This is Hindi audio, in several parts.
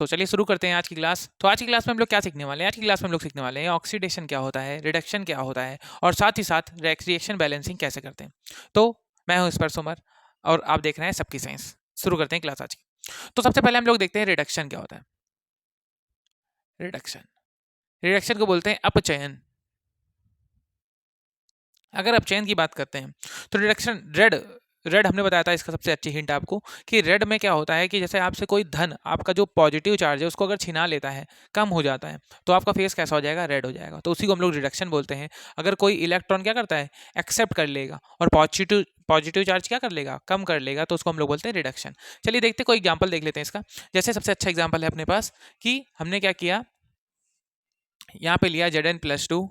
तो चलिए शुरू करते हैं आज की क्लास। तो आज की क्लास में हम लोग क्या सीखने वाले हैं? आज की क्लास में हम लोग सीखने वाले हैं ऑक्सीडेशन क्या होता है, रिडक्शन क्या होता है और साथ ही साथ रिएक्शन बैलेंसिंग कैसे करते हैं। तो मैं हूं स्पर्श उमर और आप देख रहे हैं सबकी साइंस। शुरू करते हैं क्लास आज की। तो सबसे पहले हम लोग देखते हैं रिडक्शन क्या होता है। रिडक्शन रिडक्शन को बोलते हैं अपचयन। अगर अपचयन की बात करते हैं तो रिडक्शन रेड रेड हमने बताया था, इसका सबसे अच्छी हिंट आपको कि रेड में क्या होता है कि जैसे आपसे कोई धन, आपका जो पॉजिटिव चार्ज है उसको अगर छिना लेता है, कम हो जाता है, तो आपका फेस कैसा हो जाएगा? रेड हो जाएगा। तो उसी को हम लोग रिडक्शन बोलते हैं। अगर कोई इलेक्ट्रॉन क्या करता है? एक्सेप्ट कर लेगा और पॉजिटिव पॉजिटिव चार्ज क्या कर लेगा? कम कर लेगा, तो उसको हम लोग बोलते हैं रिडक्शन। चलिए देखते हैं, कोई एग्जाम्पल देख लेते हैं इसका। जैसे सबसे अच्छा एग्जाम्पल है अपने पास कि हमने क्या किया, यहाँ पे लिया Zn+2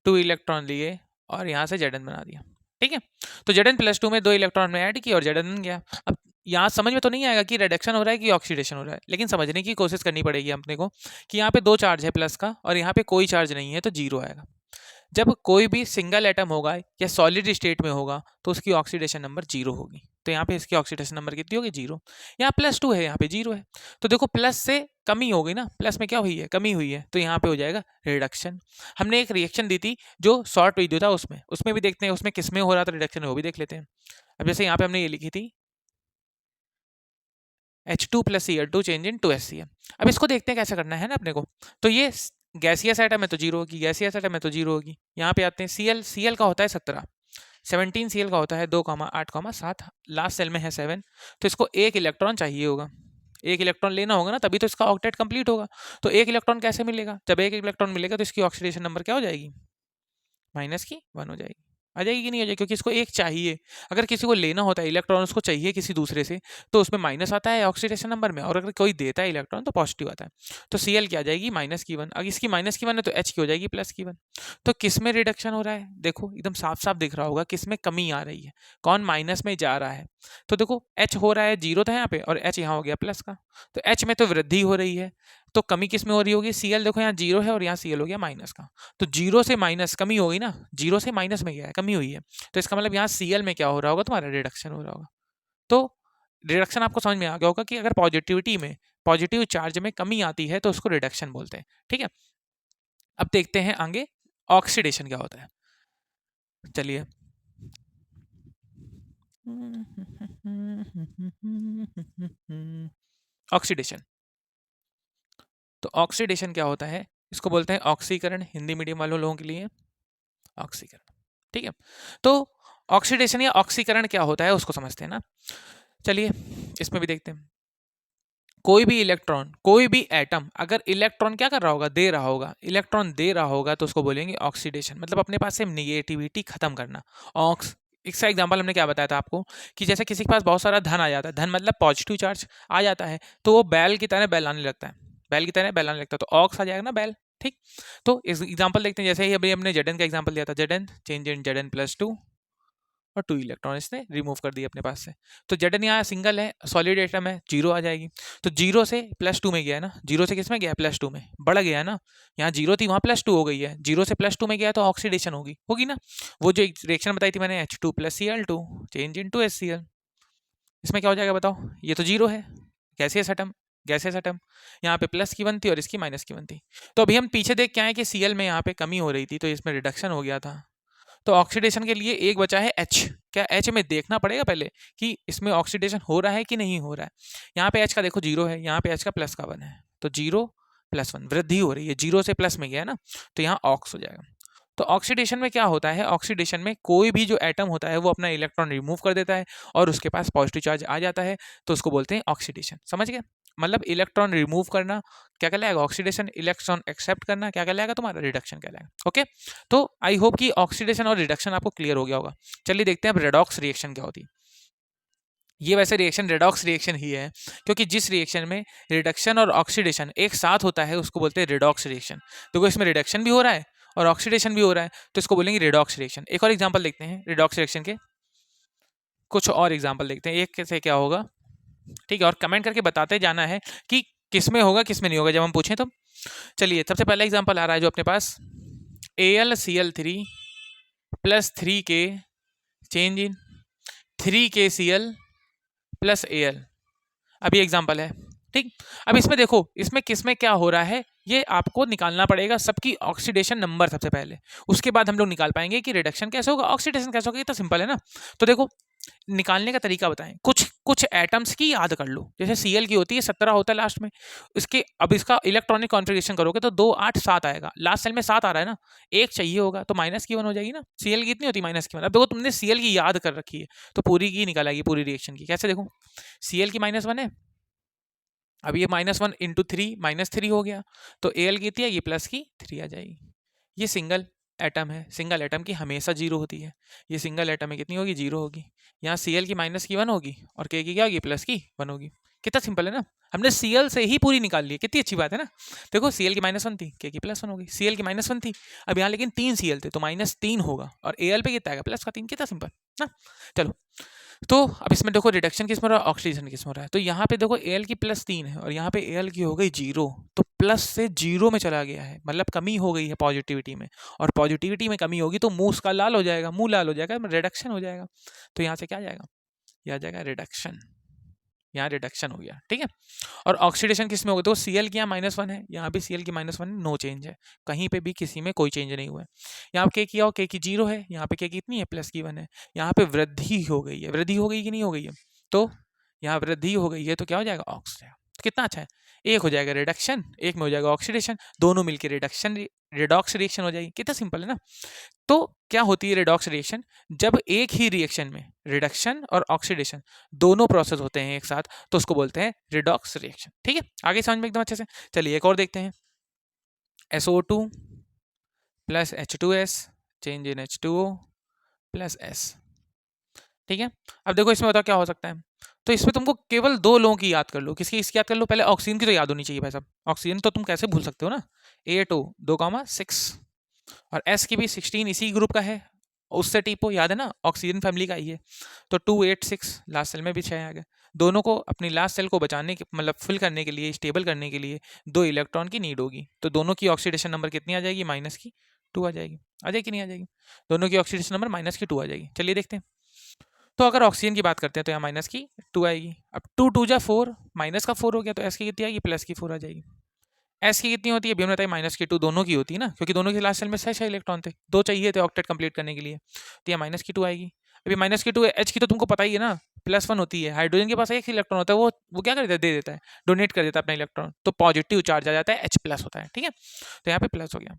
2 इलेक्ट्रॉन लिए और यहाँ से Zn बना दिया। ठीक है, तो Zn+2 में 2 इलेक्ट्रॉन में ऐड किया और Zn बन गया। अब यहाँ समझ में तो नहीं आएगा कि रिडक्शन हो रहा है कि ऑक्सीडेशन हो रहा है, लेकिन समझने की कोशिश करनी पड़ेगी अपने को कि यहाँ पे 2 चार्ज है प्लस का और यहाँ पे कोई चार्ज नहीं है, तो जीरो आएगा। जब कोई भी सिंगल एटम होगा या सॉलिड स्टेट में होगा तो उसकी ऑक्सीडेशन नंबर जीरो होगी। तो यहाँ पे इसकी ऑक्सीडेशन नंबर कितनी होगी? जीरो। यहाँ +2 है, यहाँ पे जीरो है, तो देखो प्लस से कमी हो गई ना, प्लस में क्या हुई है? कमी हुई है, तो यहाँ पे हो जाएगा रिडक्शन। हमने एक रिएक्शन दी थी जो शॉर्ट वीडियो था, उसमें भी देखते हैं उसमें किस में हो रहा था रिडक्शन, वो भी देख लेते हैं। अब जैसे यहाँ पे हमने ये लिखी थी H2+Cl2 चेंज इन 2HCl। अब इसको देखते हैं कैसे करना है ना अपने को। तो ये गैसियस एटम है तो जीरो होगी, गैसियस एटम है तो जीरो होगी। यहाँ पे आते हैं Cl का होता है 17, 17 Cl का होता है 2,8,7, लास्ट सेल में है 7, तो इसको एक इलेक्ट्रॉन चाहिए होगा, एक इलेक्ट्रॉन लेना होगा ना, तभी तो इसका ऑक्टेट कंप्लीट होगा। तो एक इलेक्ट्रॉन कैसे मिलेगा? जब एक इलेक्ट्रॉन मिलेगा तो इसकी ऑक्सीडेशन नंबर क्या हो जाएगी? -1 हो जाएगी। आ जाएगी कि नहीं आ जाएगी? क्योंकि इसको एक चाहिए। अगर किसी को लेना होता है इलेक्ट्रॉन, उसको चाहिए किसी दूसरे से, तो उसमें माइनस आता है ऑक्सीडेशन नंबर में, और अगर कोई देता है इलेक्ट्रॉन तो पॉजिटिव आता है। तो Cl की आ जाएगी -1। अगर इसकी -1 है तो H की हो जाएगी +1। तो किस में रिडक्शन हो रहा है? देखो एकदम साफ साफ दिख रहा होगा किस में कमी आ रही है, कौन माइनस में जा रहा है। तो देखो H हो रहा है, जीरो था यहाँ पे और H यहाँ हो गया प्लस का, तो H में तो वृद्धि हो रही है, तो कमी किस में हो रही होगी? Cl देखो यहाँ जीरो है और यहाँ Cl हो गया माइनस का, तो जीरो से माइनस कमी होगी ना, जीरो से माइनस में गया है, कमी हुई है। तो इसका मतलब यहाँ Cl में क्या हो रहा होगा? तुम्हारा रिडक्शन हो रहा होगा। तो रिडक्शन आपको समझ में आ गया होगा कि अगर पॉजिटिविटी में, पॉजिटिव चार्ज में कमी आती है तो उसको रिडक्शन बोलते हैं। ठीक है, अब देखते हैं आगे ऑक्सीडेशन क्या होता है। चलिए ऑक्सीडेशन, तो ऑक्सीडेशन क्या होता है? इसको बोलते हैं ऑक्सीकरण, हिंदी मीडियम वालों लोगों के लिए ऑक्सीकरण। ठीक है, तो ऑक्सीडेशन या ऑक्सीकरण क्या होता है उसको समझते हैं ना। चलिए इसमें भी देखते हैं। कोई भी इलेक्ट्रॉन, कोई भी एटम अगर इलेक्ट्रॉन क्या कर रहा होगा? दे रहा होगा, इलेक्ट्रॉन दे रहा होगा, तो उसको बोलेंगे ऑक्सीडेशन, मतलब अपने पास से नेगेटिविटी खत्म करना। ऑक्स इसका एग्जांपल हमने क्या बताया था आपको कि जैसे किसी के पास बहुत सारा धन आ जाता है, धन मतलब पॉजिटिव चार्ज आ जाता है, तो वो बैल की तरह बैल आने लगता है, बैल की तरह बैल आने लगता है, तो ऑक्स आ जाएगा ना, बैल। ठीक, तो इस एग्जांपल देखते हैं। जैसे ही अभी हमने Zn का एग्जांपल दिया था, Zn चेंज इन Zn+2 और 2 इलेक्ट्रॉन इसने रिमूव कर दिए अपने पास से, तो Zn यहाँ सिंगल है, सॉलिड एटम है, जीरो आ जाएगी। तो जीरो से +2 में गया है ना, जीरो से किस में गया? +2 में, बढ़ गया है ना, यहाँ जीरो थी वहाँ +2 हो गई है, जीरो से +2 में गया तो ऑक्सीडेशन होगी, होगी ना। वो जो रिएक्शन बताई थी मैंने H2+Cl2 चेंज इन 2HCl, इसमें क्या हो जाएगा बताओ? ये तो जीरो है, गैसियस एटम, गैसियस एटम, यहाँ पे +1 थी और इसकी -1 थी। तो अभी हम पीछे देख के आए कि Cl में यहाँ पे कमी हो रही थी, तो इसमें रिडक्शन हो गया था। तो ऑक्सीडेशन के लिए एक बचा है H। क्या H में देखना पड़ेगा पहले कि इसमें ऑक्सीडेशन हो रहा है कि नहीं हो रहा है। यहाँ पे H का देखो जीरो है, यहाँ पे H का प्लस का 1 है, तो 0+1 वृद्धि हो रही है, जीरो से प्लस में गया ना, तो यहाँ ऑक्स हो जाएगा। तो ऑक्सीडेशन में क्या होता है? ऑक्सीडेशन में कोई भी जो एटम होता है वो अपना इलेक्ट्रॉन रिमूव कर देता है और उसके पास पॉजिटिव चार्ज आ जाता है, तो उसको बोलते हैं ऑक्सीडेशन। समझ गए? मतलब इलेक्ट्रॉन रिमूव करना क्या कहलाएगा? ऑक्सीडेशन। इलेक्ट्रॉन एक्सेप्ट करना क्या कहलाएगा? तुम्हारा रिडक्शन कहलाएगा। ओके, तो आई होप कि ऑक्सीडेशन और रिडक्शन आपको क्लियर हो गया होगा। चलिए देखते हैं अब रेडॉक्स रिएक्शन क्या होती है। ये वैसे रिएक्शन रेडॉक्स रिएक्शन ही है, क्योंकि जिस रिएक्शन में रिडक्शन और ऑक्सीडेशन एक साथ होता है उसको बोलते हैं रेडॉक्स रिएक्शन। देखो इसमें रिडक्शन भी हो रहा है और ऑक्सीडेशन भी हो रहा है, तो इसको बोलेंगे रेडॉक्स रिएक्शन। एक और एग्जांपल देखते हैं रेडॉक्स रिएक्शन के, कुछ और एग्जांपल देखते हैं, एक से क्या होगा। ठीक है, और कमेंट करके बताते जाना है कि किस में होगा किस में नहीं होगा जब हम पूछें तो। चलिए सबसे पहला एग्जांपल आ रहा है जो अपने पास, AlCl3+3 के change in 3KCl plus Al। अभी एग्जाम्पल है, ठीक। अब इसमें देखो, इसमें किसमें क्या हो रहा है ये आपको निकालना पड़ेगा, सबकी ऑक्सीडेशन नंबर सबसे पहले, उसके बाद हम लोग निकाल पाएंगे कि रिडक्शन कैसे होगा, ऑक्सीडेशन कैसे होगा। ये तो सिंपल है ना। तो देखो निकालने का तरीका बताएं, कुछ कुछ एटम्स की याद कर लो। जैसे Cl की होती है 17 होता है लास्ट में, इसके अब इसका इलेक्ट्रॉनिक कॉन्फ़िगरेशन करोगे तो 2 8 7 आएगा, लास्ट सेल में 7 आ रहा है ना, एक चाहिए होगा तो -1 हो जाएगी ना। Cl की कितनी होती है -1। अब देखो तुमने Cl की याद कर रखी है तो पूरी की निकालेगी, पूरी रिएक्शन की। कैसे देखो, Cl की -1 है, अब ये -1 इंटू 3 -3 हो गया, तो Al की कितनी है, ये प्लस की 3 आ जाएगी। ये सिंगल एटम है, सिंगल एटम की हमेशा 0 होती है, ये सिंगल एटम में कितनी होगी, 0 होगी। यहाँ Cl की -1 होगी और K की क्या होगी, प्लस की 1 होगी। कितना सिंपल है ना, हमने Cl से ही पूरी निकाल ली है, कितनी अच्छी बात है ना। देखो Cl की -1 थी, K की +1 होगी, Cl की -1 थी, अब यहाँ लेकिन 3 Cl थे तो -3 होगा, और Al पे कितना आएगा, प्लस का 3। कितना सिंपल ना। चलो, तो अब इसमें देखो रिडक्शन किस में हो रहा है, ऑक्सीडेशन किस में हो रहा है। तो यहाँ पे देखो Al की +3 है और यहाँ पे Al की हो गई 0, तो प्लस से 0 में चला गया है, मतलब कमी हो गई है पॉजिटिविटी में, और पॉजिटिविटी में कमी होगी तो मुंह उसका लाल हो जाएगा, मुंह लाल हो जाएगा, रिडक्शन हो जाएगा। तो यहाँ से क्या जाएगा, यह आ जाएगा रिडक्शन, यहाँ रिडक्शन हो गया, ठीक है। और ऑक्सीडेशन किस में होगा, तो Cl की यहाँ -1 है, यहाँ भी Cl की -1 है, नो चेंज है, कहीं पे भी किसी में कोई चेंज नहीं हुआ है। यहाँ पे K की आओ, K की 0 है, यहाँ पे K की इतनी है, प्लस की 1 है, यहाँ पे वृद्धि हो गई है, वृद्धि हो गई कि नहीं हो गई है, तो यहाँ वृद्धि हो गई है तो क्या हो जाएगा, ऑक्सीडेशन। तो कितना अच्छा है, एक हो जाएगा रिडक्शन, एक में हो जाएगा ऑक्सीडेशन, दोनों मिलकर रिडक्शन रिडॉक्स रिएक्शन हो जाएगी। कितना सिंपल है ना। तो क्या होती है रिडॉक्स रिएक्शन, जब एक ही रिएक्शन में रिडक्शन और ऑक्सीडेशन दोनों प्रोसेस होते हैं एक साथ तो उसको बोलते हैं रिडॉक्स रिएक्शन, ठीक है। आगे समझ में एकदम अच्छे से। चलिए एक और देखते हैं, SO2 plus H2S change in H2O plus S, ठीक है। अब देखो इसमें बताओ क्या हो सकता है, तो इसमें तुमको केवल 2 लोगों की याद कर लो, किसकी इसकी याद कर लो, पहले ऑक्सीजन की तो याद होनी चाहिए भाई साहब, ऑक्सीजन तो तुम कैसे भूल सकते हो ना, 8O 2,6 और S की भी 16 इसी ग्रुप का है, उससे टीपो याद है ना, ऑक्सीजन फैमिली का ही है, तो 286 लास्ट सेल में भी 6 आ गए। दोनों को अपनी लास्ट सेल को बचाने के मतलब फिल करने के लिए, स्टेबल करने के लिए 2 इलेक्ट्रॉन की नीड होगी, तो दोनों की ऑक्सीडेशन नंबर कितनी आ जाएगी, -2 आ जाएगी। आ जाएगी नहीं आ जाएगी, दोनों की ऑक्सीडेशन नंबर -2 आ जाएगी। चलिए देखते हैं, तो अगर ऑक्सीजन की बात करते हैं तो यहाँ -2 आएगी। अब 2 2 जा 4, माइनस का 4 हो गया तो एस की कितनी आएगी, प्लस की 4 आ जाएगी। एस की कितनी होती है, अभी हमने बताया -2 दोनों की होती है ना, क्योंकि दोनों के लास्ट सेल में 6 इलेक्ट्रॉन थे, 2 चाहिए थे ऑक्टेट कंप्लीट करने के लिए, तो यहाँ -2 आएगी। अभी -2 है, एच की तो तुमको पता ही है ना, +1 होती है, हाइड्रोजन के पास एक इलेक्ट्रॉन होता है, वो क्या कर देता है, दे देता है, डोनेट कर देता है अपना इलेक्ट्रॉन, तो पॉजिटिव चार्ज आ जाता है, H+ होता है, ठीक है। तो यहाँ पे प्लस हो गया,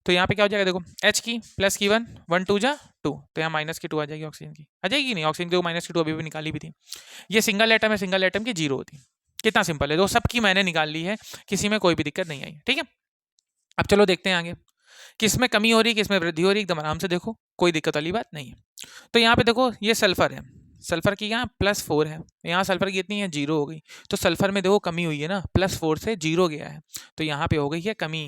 तो यहाँ पे क्या हो जाएगा, देखो H की प्लस की 1 1 2 जा 2, तो यहाँ -2 आ जाएगी ऑक्सीजन की, आ जाएगी नहीं, ऑक्सीजन की -2 अभी भी निकाली भी थी। ये सिंगल एटम है, सिंगल एटम की 0 होती है। कितना सिंपल है, तो सबकी मैंने निकाल ली है, किसी में कोई भी दिक्कत नहीं आई, ठीक है। अब चलो देखते हैं आगे, किसमें कमी हो रही, किसमें वृद्धि हो रही, एकदम आराम से देखो, कोई दिक्कत वाली बात नहीं है। तो यहाँ पे देखो ये सल्फर है, सल्फर की यहाँ +4 है, यहाँ सल्फर की कितनी है, 0 हो गई, तो सल्फर में देखो कमी हुई है ना, +4 से 0 गया है, तो यहाँ पे हो गई है कमी।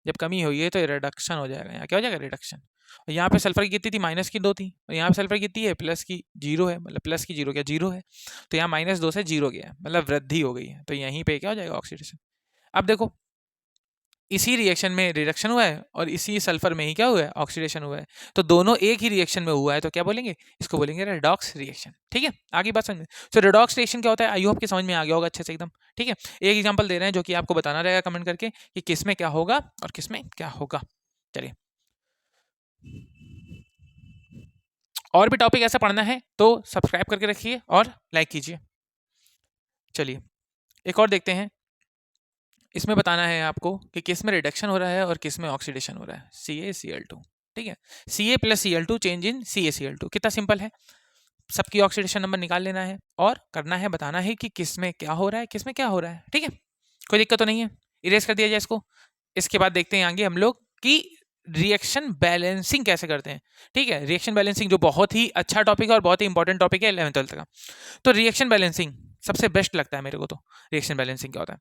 जब कमी हुई है तो रिडक्शन हो जाएगा, यहाँ क्या हो जाएगा, रिडक्शन। और यहाँ पे सल्फर की कितनी थी, -2 थी, और यहाँ पे सल्फर कितनी है, प्लस की 0 है, मतलब प्लस की 0 क्या 0 है, तो यहाँ -2 से 0 गया है, मतलब वृद्धि हो गई है, तो यहीं पे क्या हो जाएगा, ऑक्सीडेशन। अब देखो इसी रिएक्शन में रिडक्शन हुआ है और इसी सल्फर में ही क्या हुआ है, ऑक्सीडेशन हुआ है, तो दोनों एक ही रिएक्शन में हुआ है, तो क्या बोलेंगे, इसको बोलेंगे रेडॉक्स रिएक्शन, ठीक है। आगे बात समझ। तो रेडॉक्स रिएक्शन क्या होता है, आई होप कि समझ में आ गया होगा अच्छे से एकदम, ठीक है। एक एग्जांपल दे रहे हैं जो कि आपको बताना रहेगा कमेंट करके कि किस में क्या होगा और किस में क्या होगा। चलिए, और भी टॉपिक ऐसा पढ़ना है तो सब्सक्राइब करके रखिए और लाइक कीजिए। चलिए एक और देखते हैं, इसमें बताना है आपको कि किस में रिडक्शन हो रहा है और किस में ऑक्सीडेशन हो रहा है, CaCl2, ठीक है। Ca + Cl2 change in CaCl2, कितना सिंपल है, सबकी ऑक्सीडेशन नंबर निकाल लेना है और करना है, बताना है कि किस में क्या हो रहा है, किस में क्या हो रहा है, ठीक है। कोई दिक्कत तो नहीं है, इरेज कर दिया जाए इसको। इसके बाद देखते हैं आगे हम लोग कि रिएक्शन बैलेंसिंग कैसे करते हैं, ठीक है। रिएक्शन बैलेंसिंग जो बहुत ही अच्छा टॉपिक है और बहुत ही इंपॉर्टेंट टॉपिक है 11th 12th का। तो रिएक्शन बैलेंसिंग सबसे बेस्ट लगता है मेरे को, तो रिएक्शन बैलेंसिंग क्या होता है,